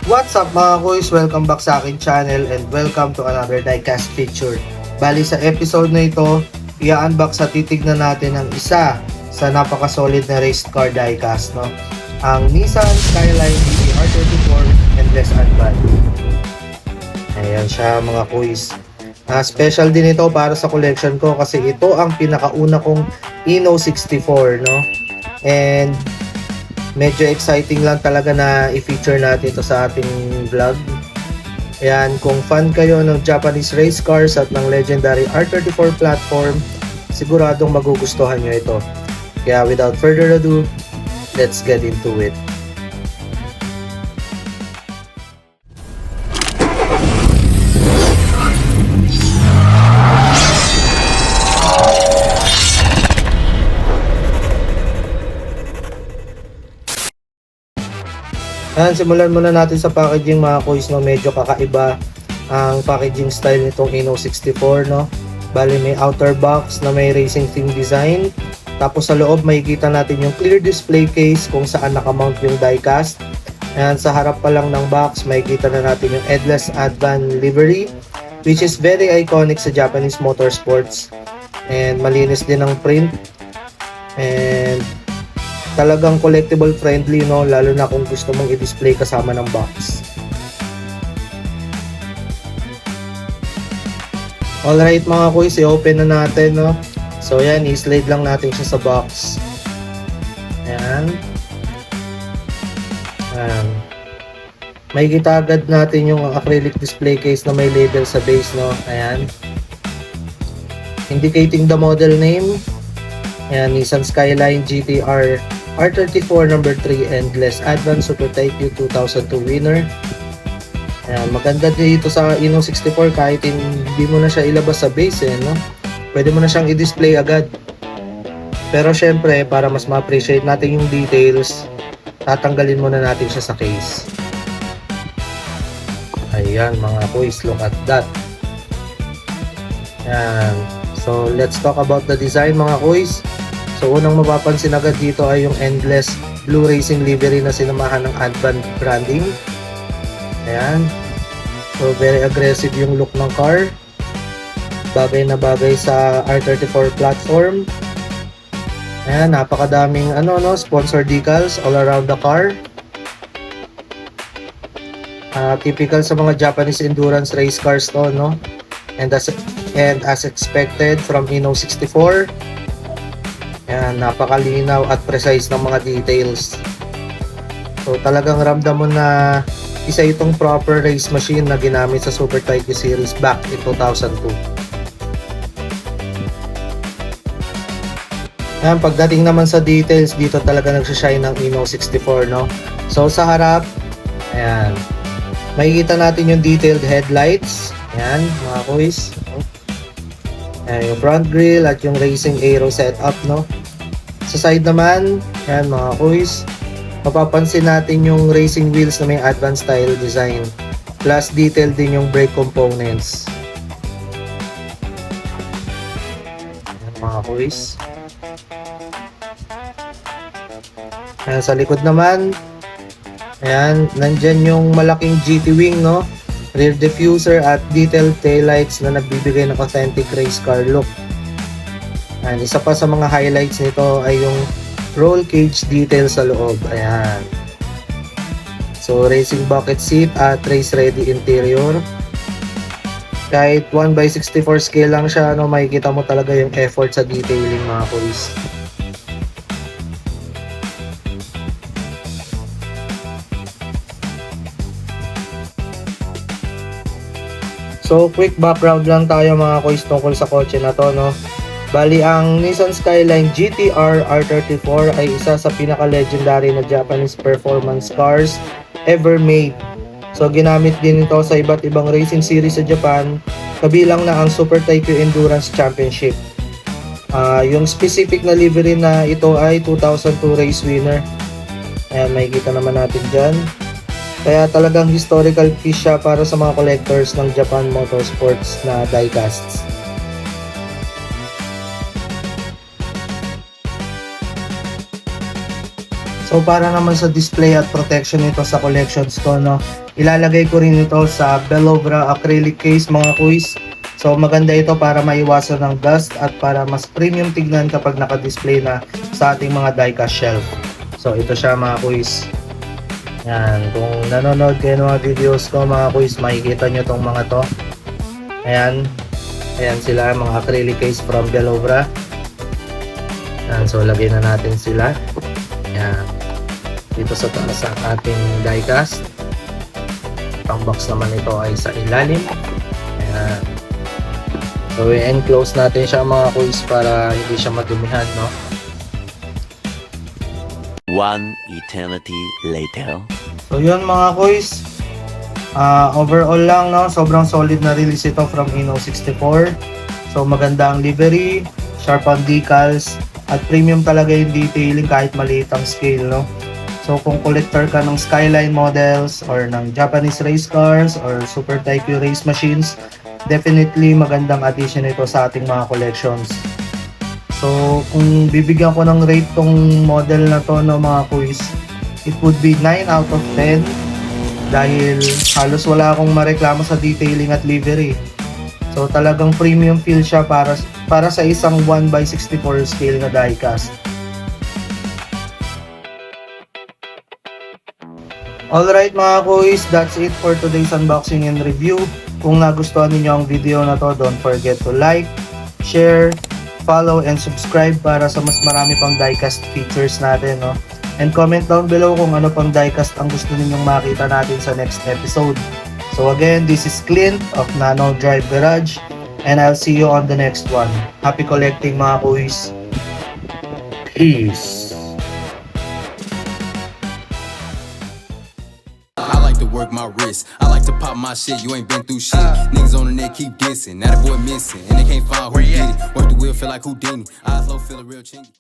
What's up mga kuys? Welcome back sa akin channel and welcome to another diecast feature. Bali sa episode na ito, i-unbox at titignan natin ang isa sa napaka-solid na race car diecast, no? Ang Nissan Skyline GT-R34 Endless Advance. Ayan siya mga kuys. Special din ito para sa collection ko kasi ito ang pinakauna kong Ino 64, no? And medyo exciting lang talaga na i-feature natin ito sa ating vlog. Ayan, kung fan kayo ng Japanese race cars at ng legendary R34 platform, siguradong magugustuhan nyo ito. Kaya without further ado, let's get into it. Ayan, simulan muna natin sa packaging mga kuys, no? Medyo kakaiba ang packaging style nitong Ino 64, no? Bali may outer box na may racing theme design. Tapos sa loob makikita natin yung clear display case kung saan nakamount yung diecast. Ayan, sa harap pa lang ng box makikita na natin yung Endless Advance livery, which is very iconic sa Japanese motorsports. And malinis din ang print. And talagang collectible friendly, no? Lalo na kung gusto mong i-display kasama ng box. Alright mga kuys, i-open na natin, no? So yan, i-slide lang natin siya sa box. Ayan. Ayan. Makikita agad natin yung acrylic display case na may label sa base, no? Ayan. Indicating the model name. Ayan, Nissan Skyline GT-R R34 number 3 Endless Advance Super Taikyu 2002 winner. Ayan, maganda dito sa Ino 64 kahit hindi mo na siya ilabas sa base, no? Pwede mo na siyang i-display agad. Pero syempre, para mas ma-appreciate natin yung details, tatanggalin muna natin siya sa case. Ayan mga kuys, look at that. Ayan. So let's talk about the design mga kuys. So unang mapapansin agad dito ay yung Endless Blue Racing livery na sinamahan ng Advan branding. Ayan. So very aggressive yung look ng car. Bagay na bagay sa R34 platform. Ayan, napakadaming sponsor decals all around the car. Typical sa mga Japanese endurance race cars to, no? And as expected from Ino 64. Ayan, napakalinaw at precise ng mga details. So talagang ramdam mo na isa itong proper race machine na ginamit sa Super Taikyu series back in 2002. Ayan, pagdating naman sa details, dito talaga nagsashine ng Ino 64, no? So sa harap, ayan, makikita natin yung detailed headlights. Ayan, mga kuys. Ayan, yung front grille at yung racing aero setup, no? Sa side naman, ayan mga kuys, mapapansin natin yung racing wheels na may advanced style design. Plus detailed din yung brake components. Ayan mga kuys. Ayan, sa likod naman, ayan, nandyan yung malaking GT wing, no? Rear diffuser at detailed taillights na nagbibigay ng authentic race car look. And isa pa sa mga highlights nito ay yung roll cage detail sa loob. Ayan. So racing bucket seat at race ready interior. Kahit 1/64 scale lang siya, no, makikita mo talaga yung effort sa detailing mga kuys. So quick background lang tayo mga kuys tungkol sa kotse na to, no. Bali, ang Nissan Skyline GT-R R34 ay isa sa pinaka-legendary na Japanese performance cars ever made. So, ginamit din ito sa iba't ibang racing series sa Japan, kabilang na ang Super Taikyu Endurance Championship. Yung specific na livery na ito ay 2002 race winner. Ayan, makikita naman natin dyan. Kaya talagang historical piece siya para sa mga collectors ng Japan Motorsports na diecasts. So para naman sa display at protection nito sa collections ko, no, Ilalagay ko rin ito sa Bellovra acrylic case mga kuys. So maganda ito para maiwasan ng dust at para mas premium tignan kapag naka-display na sa ating mga die-cast shelf. So ito siya mga kuys. Yan, kung nanonood kayo ng mga videos ko mga kuys, makikita nyo tong mga to. Ayan, ayan sila mga acrylic case from Bellovra. Yan, so lagay na natin sila. Ayan, dito sa taas ang ating die-cast. Ang box naman ito ay sa ilalim. Ayan. So i-enclose natin siya mga kuys para hindi siya madumihan, no? One eternity later. So yun mga kuys. Overall lang, no, sobrang solid na release ito from Inno64. So maganda ang livery, sharp ang decals, at premium talaga yung detailing kahit maliit ang scale, no? So kung collector ka ng Skyline models or ng Japanese race cars or Super Taikyo race machines, definitely magandang addition ito sa ating mga collections. So kung bibigyan ko ng rate tong model na to, no mga kuys, it would be 9 out of 10 dahil halos wala akong mareklamo sa detailing at livery. So talagang premium feel siya para sa isang 1/64 scale na diecast. Alright mga kuys, that's it for today's unboxing and review. Kung nagustuhan niyo ang video na to, don't forget to like, share, follow, and subscribe para sa mas marami pang diecast features natin, no? And comment down below kung ano pang diecast ang gusto ninyong makita natin sa next episode. So again, this is Clint of Nano Drive Garage, and I'll see you on the next one. Happy collecting mga kuys. Peace. I like to work my wrist. I like to pop my shit. You ain't been through shit. Niggas on the net keep dissing. Now the boy missing. And they can't find who did it. Work the wheel, feel like Houdini. Eyes low, feel real chingy.